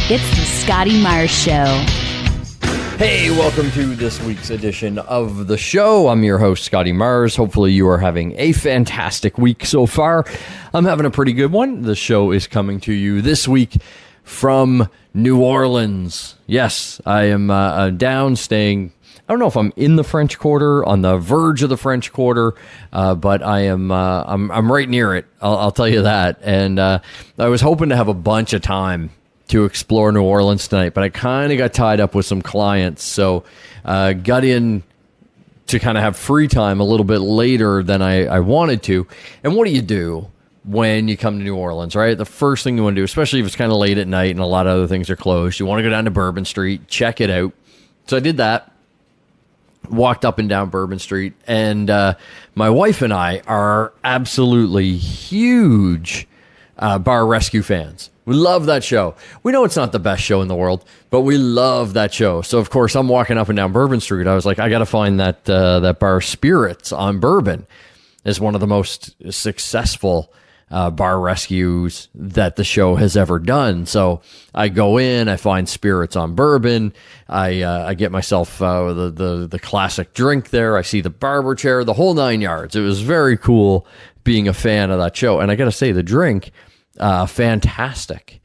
It's the Scotty Myers Show. Hey, welcome to this week's edition of the show. I'm your host, Scotty Myers. Hopefully you are having a fantastic week so far. I'm having a pretty good one. The show is coming to you this week from New Orleans. Yes, I am down staying. I don't know if I'm in the French Quarter, on the verge of the French Quarter, but I am. I'm right near it. I'll tell you that. And I was hoping to have a bunch of time to explore New Orleans tonight, but I kind of got tied up with some clients, so got in to kind of have free time a little bit later than I wanted to. And what do when you come to New Orleans, right? The first thing you want to do, especially if it's kind of late at night and a lot of other things are closed, you want to go down to Bourbon Street, check it out. So I did that, walked up and down Bourbon Street, and my wife and I are absolutely huge Bar Rescue fans. We love that show. We know it's not the best show in the world, but we love that show. So, of course, I'm walking up and down Bourbon Street. I was like, I got to find that bar Spirits on Bourbon is one of the most successful bar rescues that the show has ever done. So I go in, I find Spirits on Bourbon. I get myself the classic drink there. I see the barber chair, the whole 9 yards. It was very cool being a fan of that show. And I got to say, the drink, fantastic.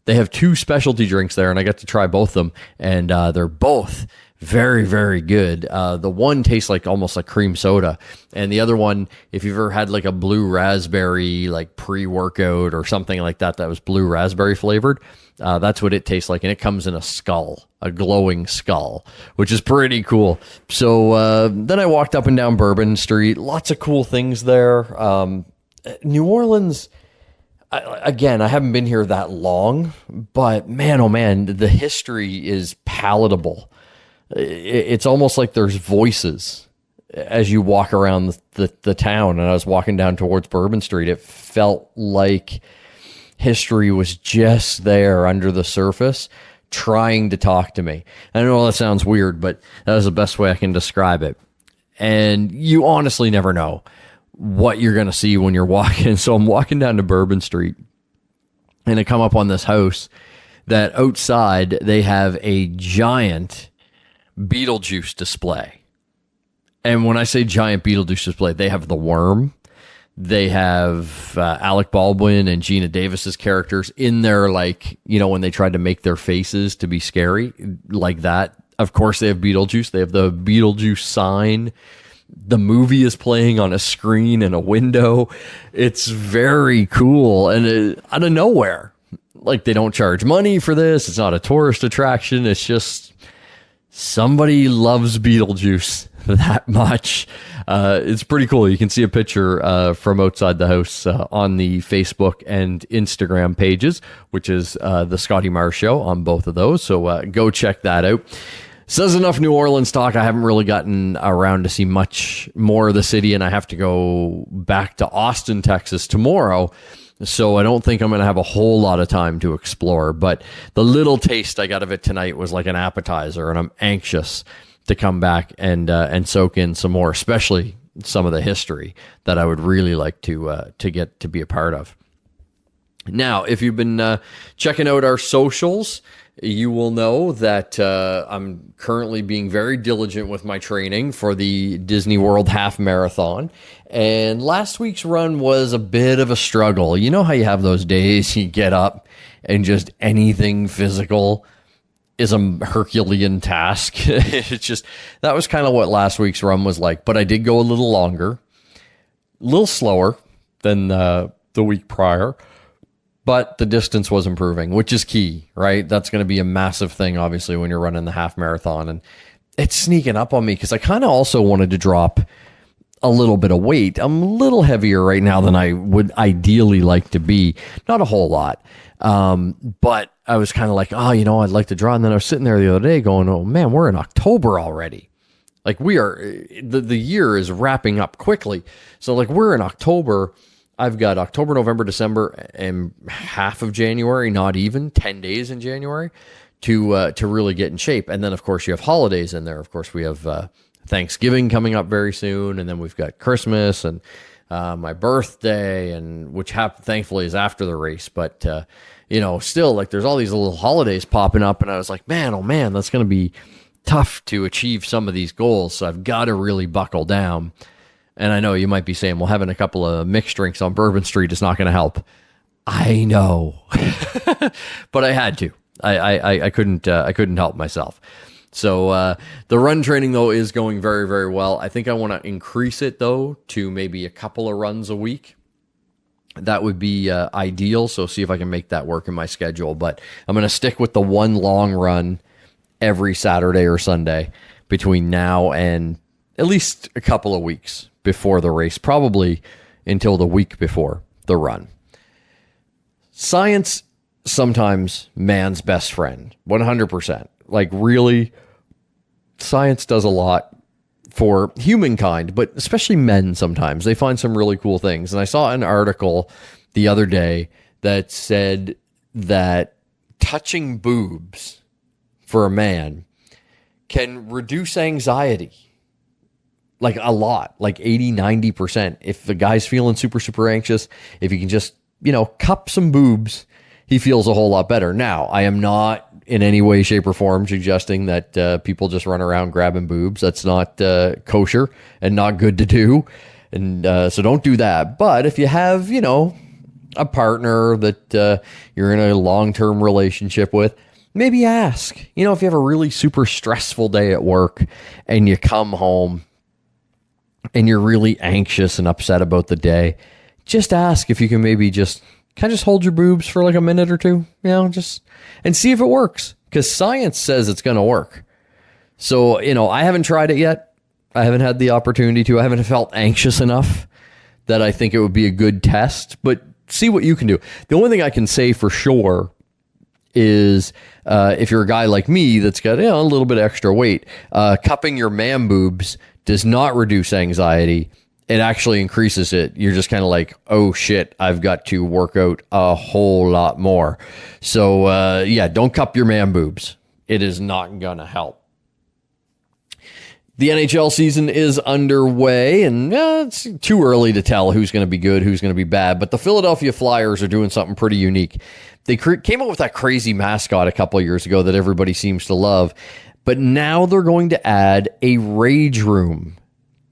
They have two specialty drinks there, and I got to try both of them, and they're both very, very good. The one tastes like almost like cream soda, and the other one, if you've ever had like a blue raspberry like pre-workout or something like that was blue raspberry flavored, that's what it tastes like, and it comes in a skull, a glowing skull, which is pretty cool. So then I walked up and down Bourbon Street. Lots of cool things there. New Orleans, again, I haven't been here that long, but man, oh man, the history is palatable. It's almost like there's voices as you walk around the town. And I was walking down towards Bourbon Street. It felt like history was just there under the surface trying to talk to me. I know that sounds weird, but that is the best way I can describe it. And you honestly never know what you're going to see when you're walking. So I'm walking down to Bourbon Street, and I come up on this house that outside they have a giant Beetlejuice display. And when I say giant Beetlejuice display, they have the Worm. They have Alec Baldwin and Gina Davis's characters in there, like, you know, when they tried to make their faces to be scary, like that. Of course, they have Beetlejuice. They have the Beetlejuice sign. The movie is playing on a screen in a window. It's very cool. And out of nowhere, like, they don't charge money for this. It's not a tourist attraction. It's just somebody loves Beetlejuice that much. It's pretty cool. You can see a picture from outside the house on the Facebook and Instagram pages, which is the Scotty Myers Show on both of those. So go check that out. Says enough New Orleans talk. I haven't really gotten around to see much more of the city, and I have to go back to Austin, Texas tomorrow. So I don't think I'm going to have a whole lot of time to explore, but the little taste I got of it tonight was like an appetizer, and I'm anxious to come back and soak in some more, especially some of the history that I would really like to get to be a part of. Now, if you've been checking out our socials, you will know that I'm currently being very diligent with my training for the Disney World Half Marathon. And last week's run was a bit of a struggle. You know how you have those days you get up and just anything physical is a Herculean task. It's just, that was kind of what last week's run was like. But I did go a little longer, a little slower than the week prior. But the distance was improving, which is key, right? That's going to be a massive thing, obviously, when you're running the half marathon. And it's sneaking up on me because I kind of also wanted to drop a little bit of weight. I'm a little heavier right now than I would ideally like to be. Not a whole lot. But I was kind of like, oh, you know, I'd like to draw. And then I was sitting there the other day going, oh, man, we're in October already. Like, we are, the year is wrapping up quickly. So, like, we're in October. I've got October, November, December, and half of January, not even 10 days in January to really get in shape. And then, of course, you have holidays in there. Of course, we have Thanksgiving coming up very soon, and then we've got Christmas and my birthday, and which thankfully is after the race. But, still, like, there's all these little holidays popping up, and I was like, man, oh man, that's going to be tough to achieve some of these goals. So I've got to really buckle down. And I know you might be saying, well, having a couple of mixed drinks on Bourbon Street is not going to help. I know, but I had to. I couldn't help myself. So the run training, though, is going very, very well. I think I want to increase it, though, to maybe a couple of runs a week. That would be ideal. So see if I can make that work in my schedule. But I'm going to stick with the one long run every Saturday or Sunday between now and at least a couple of weeks before the race, probably until the week before the run. Science, sometimes man's best friend, 100%. Like, really, science does a lot for humankind, but especially men sometimes. They find some really cool things. And I saw an article the other day that said that touching boobs for a man can reduce anxiety. Like, a lot, like 80, 90%. If the guy's feeling super, super anxious, if he can just, cup some boobs, he feels a whole lot better. Now, I am not in any way, shape, or form suggesting that people just run around grabbing boobs. That's not kosher and not good to do. And so don't do that. But if you have, a partner that you're in a long-term relationship with, maybe ask. If you have a really super stressful day at work and you come home and you're really anxious and upset about the day, just ask if you can maybe just hold your boobs for like a minute or two, just and see if it works, because science says it's going to work. So, I haven't tried it yet. I haven't had the opportunity to. I haven't felt anxious enough that I think it would be a good test, but see what you can do. The only thing I can say for sure is if you're a guy like me that's got a little bit extra weight, cupping your man boobs does not reduce anxiety. It actually increases it. You're just kind of like, oh shit, I've got to work out a whole lot more. So don't cup your man boobs. It is not gonna help. The NHL season is underway, and it's too early to tell who's going to be good, who's going to be bad. But the Philadelphia Flyers are doing something pretty unique. They came up with that crazy mascot a couple of years ago that everybody seems to love. But now they're going to add a rage room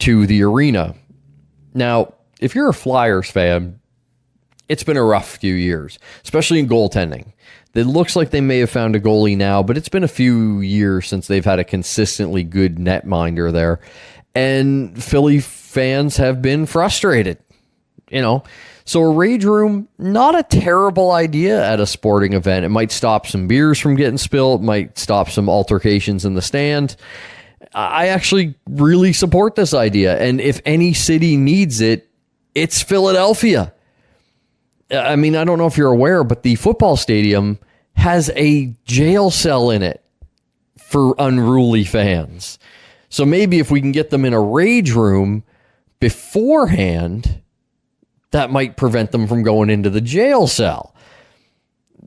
to the arena. Now, if you're a Flyers fan, it's been a rough few years, especially in goaltending. It looks like they may have found a goalie now, but it's been a few years since they've had a consistently good netminder there. And Philly fans have been frustrated, So a rage room, not a terrible idea at a sporting event. It might stop some beers from getting spilled, might stop some altercations in the stand. I actually really support this idea. And if any city needs it, it's Philadelphia. I mean, I don't know if you're aware, but the football stadium has a jail cell in it for unruly fans. So maybe if we can get them in a rage room beforehand, that might prevent them from going into the jail cell.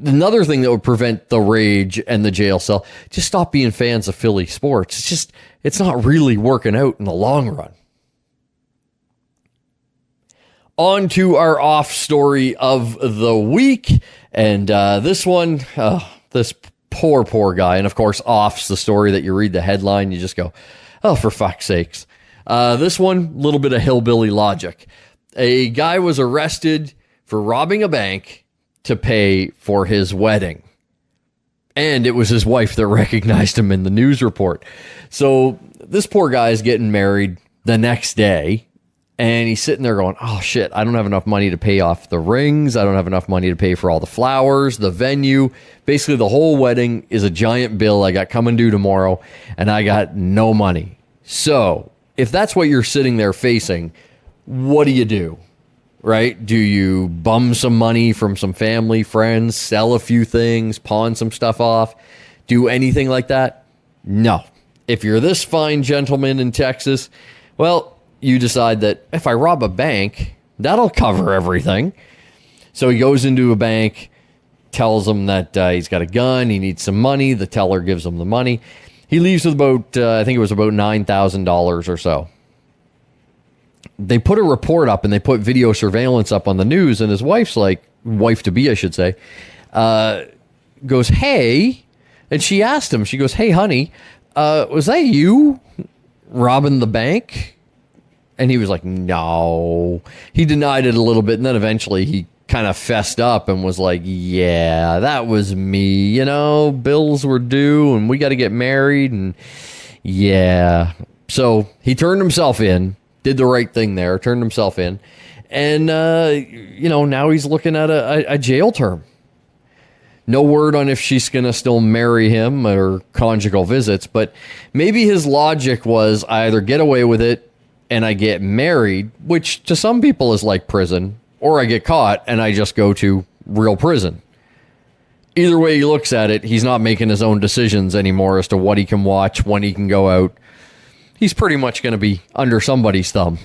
Another thing that would prevent the rage and the jail cell, just stop being fans of Philly sports. It's not really working out in the long run. On to our off story of the week. And this one, this poor guy. And of course, off's the story that you read the headline, you just go, oh, for fuck's sakes. This one, a little bit of hillbilly logic. A guy was arrested for robbing a bank to pay for his wedding. And it was his wife that recognized him in the news report. So this poor guy is getting married the next day. And he's sitting there going, oh, shit, I don't have enough money to pay off the rings. I don't have enough money to pay for all the flowers, the venue. Basically, the whole wedding is a giant bill I got coming due tomorrow, and I got no money. So if that's what you're sitting there facing, what do? Right? Do you bum some money from some family, friends, sell a few things, pawn some stuff off, do anything like that? No. If you're this fine gentleman in Texas, well, you decide that if I rob a bank, that'll cover everything. So he goes into a bank, tells them that he's got a gun, he needs some money. The teller gives him the money. He leaves with about, I think it was about $9,000 or so. they put a report up and they put video surveillance up on the news, and his wife's like, wife to be, I should say, goes, hey, and she asked him, she goes, hey, honey, was that you robbing the bank? And he was like, no. He denied it a little bit, and then eventually he kind of fessed up and was like, yeah, that was me. You know, bills were due, and we got to get married, and yeah. So he turned himself in, did the right thing there, turned himself in, and, now he's looking at a jail term. No word on if she's going to still marry him or conjugal visits, but maybe his logic was I either get away with it and I get married, which to some people is like prison, or I get caught and I just go to real prison. Either way he looks at it, he's not making his own decisions anymore as to what he can watch, when he can go out. He's pretty much going to be under somebody's thumb.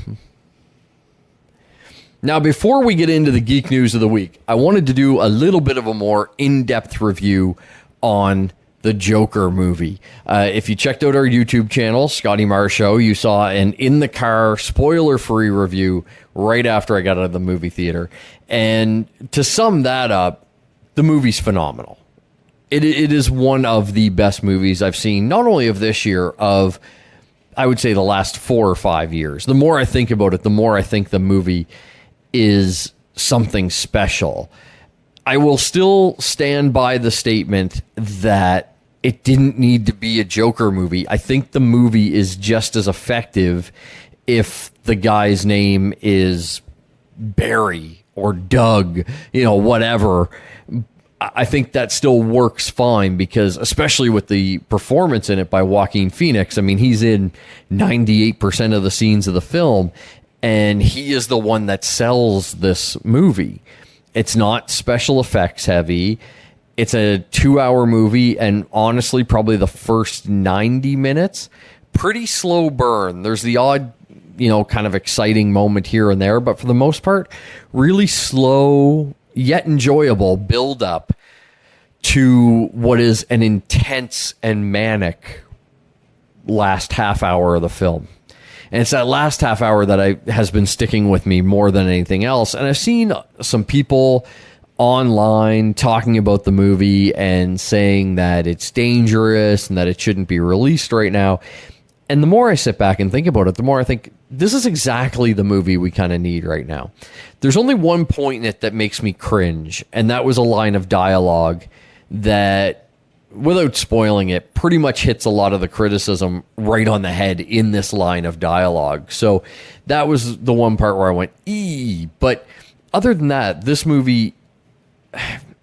Now, before we get into the geek news of the week, I wanted to do a little bit of a more in-depth review on the Joker movie. If you checked out our YouTube channel, Scotty Mars Show, you saw an in-the-car, spoiler-free review right after I got out of the movie theater. And to sum that up, the movie's phenomenal. It is one of the best movies I've seen, not only of this year, of, I would say, the last 4 or 5 years. The more I think about it, the more I think the movie is something special. I will still stand by the statement that it didn't need to be a Joker movie. I think the movie is just as effective if the guy's name is Barry or Doug, whatever. I think that still works fine because, especially with the performance in it by Joaquin Phoenix, I mean, he's in 98% of the scenes of the film, and he is the one that sells this movie. It's not special effects heavy. It's a 2-hour movie, and honestly, probably the first 90 minutes, pretty slow burn. There's the odd, kind of exciting moment here and there, but for the most part, really slow yet enjoyable build up to what is an intense and manic last half hour of the film. And it's that last half hour that has been sticking with me more than anything else. And I've seen some people online talking about the movie and saying that it's dangerous and that it shouldn't be released right now. And the more I sit back and think about it, the more I think this is exactly the movie we kind of need right now. There's only one point in it that makes me cringe, and that was a line of dialogue that, without spoiling it, pretty much hits a lot of the criticism right on the head in this line of dialogue. So that was the one part where I went, ee. But other than that, this movie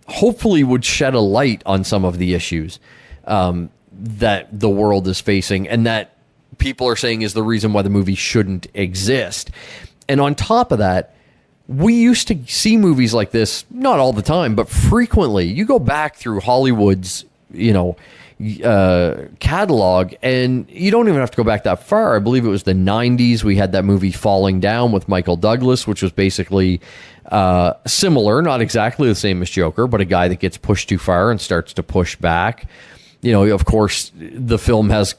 hopefully would shed a light on some of the issues that the world is facing and that people are saying is the reason why the movie shouldn't exist. And on top of that, we used to see movies like this, not all the time, but frequently. You go back through Hollywood's, catalog, and you don't even have to go back that far. I believe it was the 90s. We had that movie Falling Down with Michael Douglas, which was basically similar, not exactly the same as Joker, but a guy that gets pushed too far and starts to push back. Of course, the film has,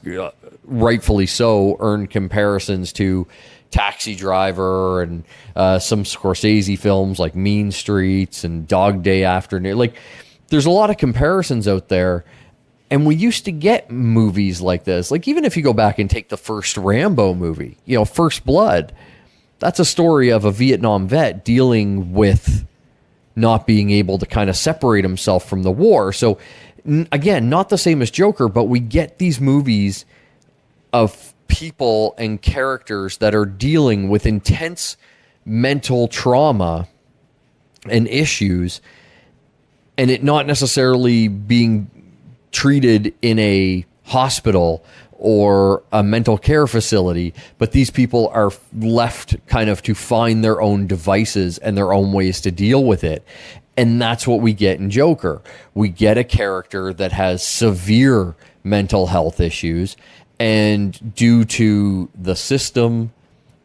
rightfully so, earned comparisons to Taxi Driver and some Scorsese films like Mean Streets and Dog Day Afternoon. Like, there's a lot of comparisons out there, and we used to get movies like this. Like, even if you go back and take the first Rambo movie, First Blood, that's a story of a Vietnam vet dealing with not being able to kind of separate himself from the war. So, again, not the same as Joker, but we get these movies of people and characters that are dealing with intense mental trauma and issues, and it not necessarily being treated in a hospital or a mental care facility, but these people are left kind of to find their own devices and their own ways to deal with it. And that's what we get in Joker. We get a character that has severe mental health issues, and due to the system,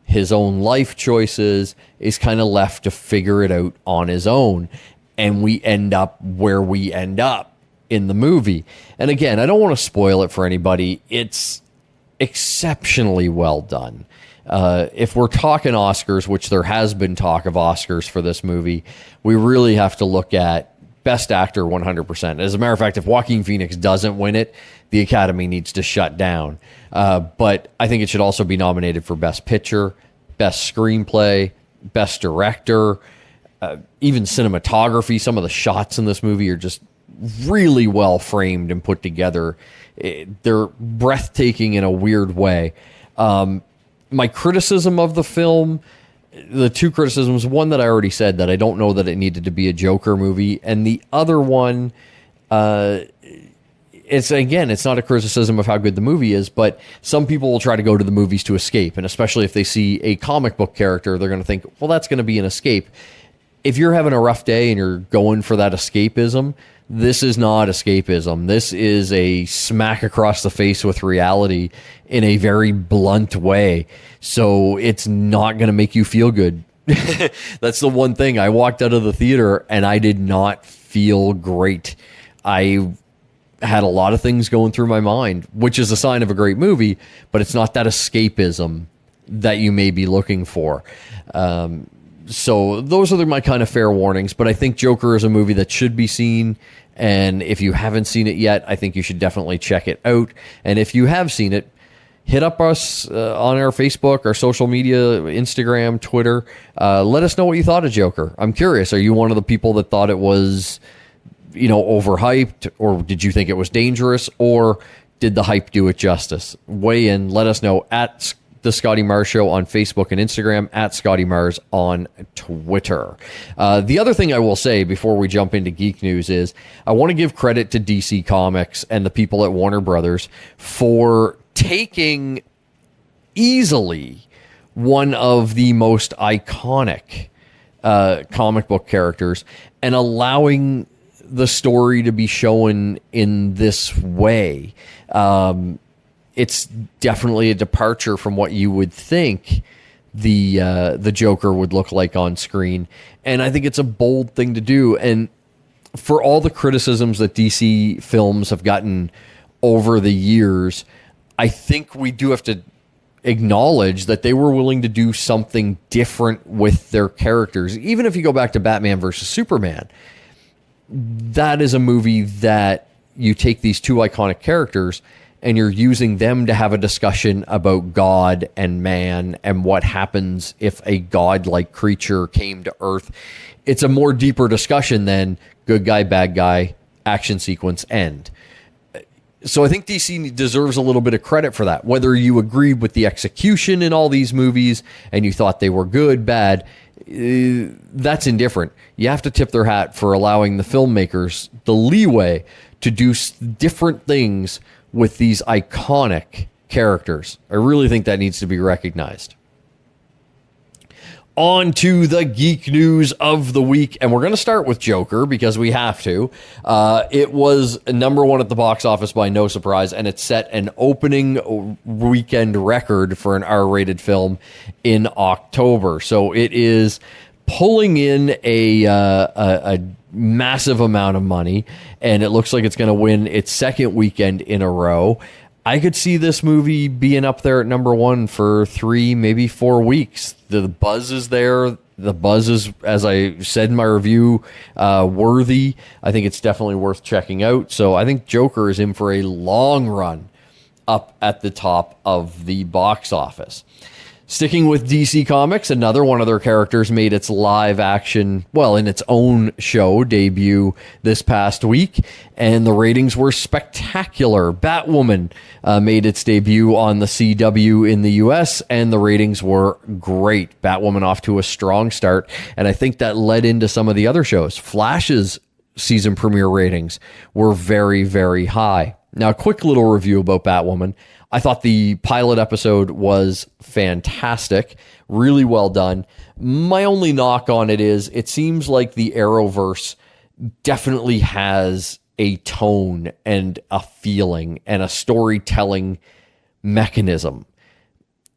his own life choices, is kind of left to figure it out on his own. And we end up where we end up in the movie. And again, I don't want to spoil it for anybody. It's exceptionally well done. If we're talking Oscars, which there has been talk of Oscars for this movie, we really have to look at Best Actor 100%. As a matter of fact, if Joaquin Phoenix doesn't win it, the Academy needs to shut down. But I think it should also be nominated for Best Picture, Best Screenplay, Best Director, even cinematography. Some of the shots in this movie are just really well framed and put together. They're breathtaking in a weird way. My criticism of the film, the two criticisms, one that I already said, that I don't know that it needed to be a Joker movie, and the other one, it's not a criticism of how good the movie is, but some people will try to go to the movies to escape, and especially if they see a comic book character, they're going to think, well, that's going to be an escape. If you're having a rough day and you're going for that escapism, this is not escapism. This is a smack across the face with reality in a very blunt way. So it's not going to make you feel good. That's the one thing. I walked out of the theater and I did not feel great. I had a lot of things going through my mind, which is a sign of a great movie, but it's not that escapism that you may be looking for. So those are my kind of fair warnings, but I think Joker is a movie that should be seen, and if you haven't seen it yet, I think you should definitely check it out. And if you have seen it, hit up us on our Facebook, our social media, Instagram, Twitter. Let us know what you thought of Joker. I'm curious, are you one of the people that thought it was, overhyped, or did you think it was dangerous, or did the hype do it justice? Weigh in, let us know at The Scotty Mars Show on Facebook and Instagram, at Scotty Mars on Twitter. The other thing I will say before we jump into geek news is I want to give credit to DC Comics and the people at Warner Brothers for taking easily one of the most iconic comic book characters and allowing the story to be shown in this way. It's definitely a departure from what you would think the Joker would look like on screen. And I think it's a bold thing to do. And for all the criticisms that DC films have gotten over the years, I think we do have to acknowledge that they were willing to do something different with their characters. Even if you go back to Batman versus Superman, that is a movie that you take these two iconic characters and you're using them to have a discussion about God and man and what happens if a godlike creature came to Earth. It's a more deeper discussion than good guy, bad guy, action sequence, end. So I think DC deserves a little bit of credit for that. Whether you agreed with the execution in all these movies and you thought they were good, bad, that's indifferent. You have to tip their hat for allowing the filmmakers the leeway to do different things with these iconic characters. I really think that needs to be recognized. On to the geek news of the week, and we're going to start with Joker because we have to. It was number one at the box office by no surprise, and it set an opening weekend record for an R-rated film in October. So it is pulling in a massive amount of money, and it looks like it's going to win its second weekend in a row. I could see this movie being up there at number one for 3, maybe 4 weeks. The buzz is there. The buzz is, as I said in my review, worthy. I think it's definitely worth checking out. So I think Joker is in for a long run up at the top of the box office. Sticking with DC Comics, another one of their characters made its live action, in its own show debut this past week, and the ratings were spectacular. Batwoman made its debut on the CW in the US, and the ratings were great. Batwoman off to a strong start, and I think that led into some of the other shows. Flash's season premiere ratings were very, very high. Now, a quick little review about Batwoman. I thought the pilot episode was fantastic, really well done. My only knock on it is it seems like the Arrowverse definitely has a tone and a feeling and a storytelling mechanism.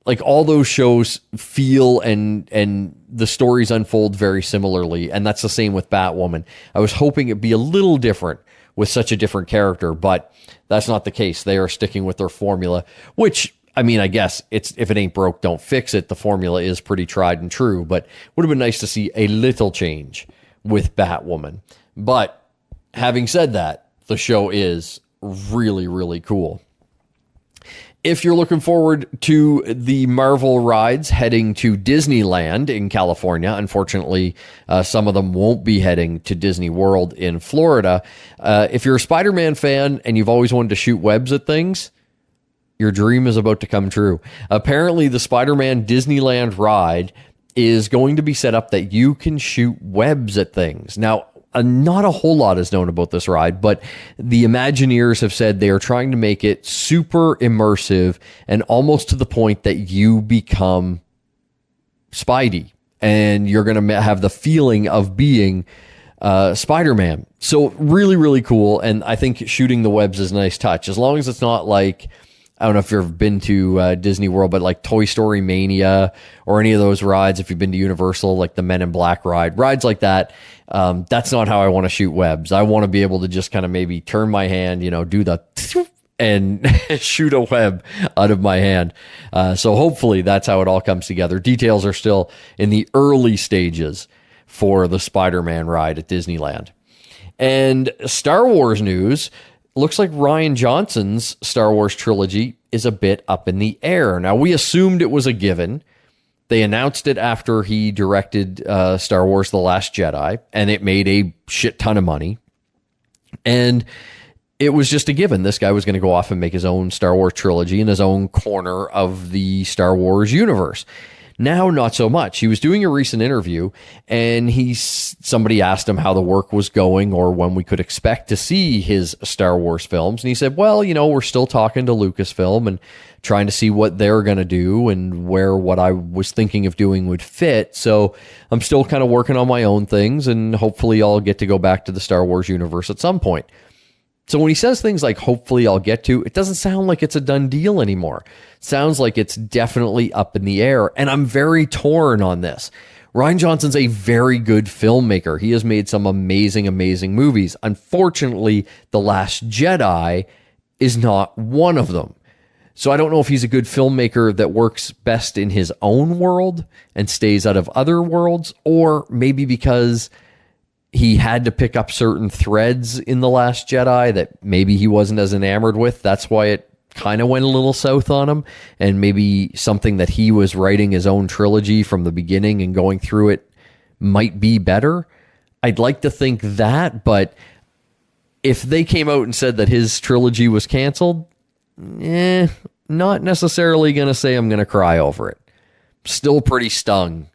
Like all those shows feel and the stories unfold very similarly, and that's the same with Batwoman. I was hoping it'd be a little different with such a different character, but that's not the case. They are sticking with their formula, which I mean, I guess it's if it ain't broke, don't fix it. The formula is pretty tried and true, but would have been nice to see a little change with Batwoman. But having said that, the show is really, really cool. If you're looking forward to the Marvel rides heading to Disneyland in California, unfortunately, some of them won't be heading to Disney World in Florida. If you're a Spider-Man fan and you've always wanted to shoot webs at things, your dream is about to come true. Apparently, the Spider-Man Disneyland ride is going to be set up that you can shoot webs at things. Now, not a whole lot is known about this ride, but the Imagineers have said they are trying to make it super immersive and almost to the point that you become Spidey and you're going to have the feeling of being Spider-Man. So really, really cool. And I think shooting the webs is a nice touch, as long as it's not like, I don't know if you've been to Disney World, but like Toy Story Mania or any of those rides, if you've been to Universal, like the Men in Black ride, rides like that, that's not how I want to shoot webs. I want to be able to just kind of maybe turn my hand, do the and shoot a web out of my hand. So hopefully that's how it all comes together. Details are still in the early stages for the Spider-Man ride at Disneyland. And Star Wars news. Looks like Rian Johnson's Star Wars trilogy is a bit up in the air. Now, we assumed it was a given. They announced it after he directed Star Wars The Last Jedi, and it made a shit ton of money. And it was just a given. This guy was going to go off and make his own Star Wars trilogy in his own corner of the Star Wars universe. Now, not so much. He was doing a recent interview, and somebody asked him how the work was going or when we could expect to see his Star Wars films. And he said, well, we're still talking to Lucasfilm and trying to see what they're going to do and where what I was thinking of doing would fit. So I'm still kind of working on my own things, and hopefully I'll get to go back to the Star Wars universe at some point. So when he says things like, hopefully I'll get to, it doesn't sound like it's a done deal anymore. It sounds like it's definitely up in the air. And I'm very torn on this. Rian Johnson's a very good filmmaker. He has made some amazing, amazing movies. Unfortunately, The Last Jedi is not one of them. So I don't know if he's a good filmmaker that works best in his own world and stays out of other worlds, or maybe because he had to pick up certain threads in The Last Jedi that maybe he wasn't as enamored with. That's why it kind of went a little south on him. And maybe something that he was writing his own trilogy from the beginning and going through it might be better. I'd like to think that, but if they came out and said that his trilogy was canceled, not necessarily going to say I'm going to cry over it. Still pretty stung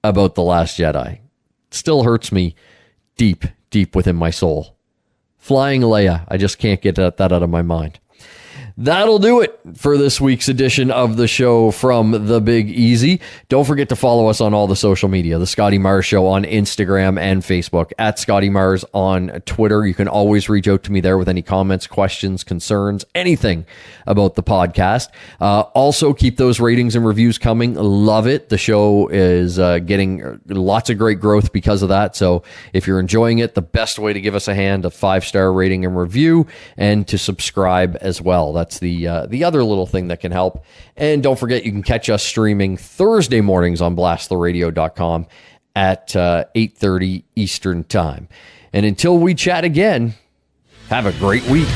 about The Last Jedi. Still hurts me deep, deep within my soul. Flying Leia, I just can't get that out of my mind. That'll do it for this week's edition of the show from The Big Easy. Don't forget to follow us on all the social media. The Scotty Mars Show on Instagram and Facebook. At Scotty Mars on Twitter. You can always reach out to me there with any comments, questions, concerns, anything about the podcast. Also, keep those ratings and reviews coming. Love it. The show is getting lots of great growth because of that. So if you're enjoying it, the best way to give us a hand, a 5-star rating and review, and to subscribe as well. That's the other little thing that can help. And don't forget, you can catch us streaming Thursday mornings on blasttheradio.com at 8:30 Eastern Time. And until we chat again, have a great week.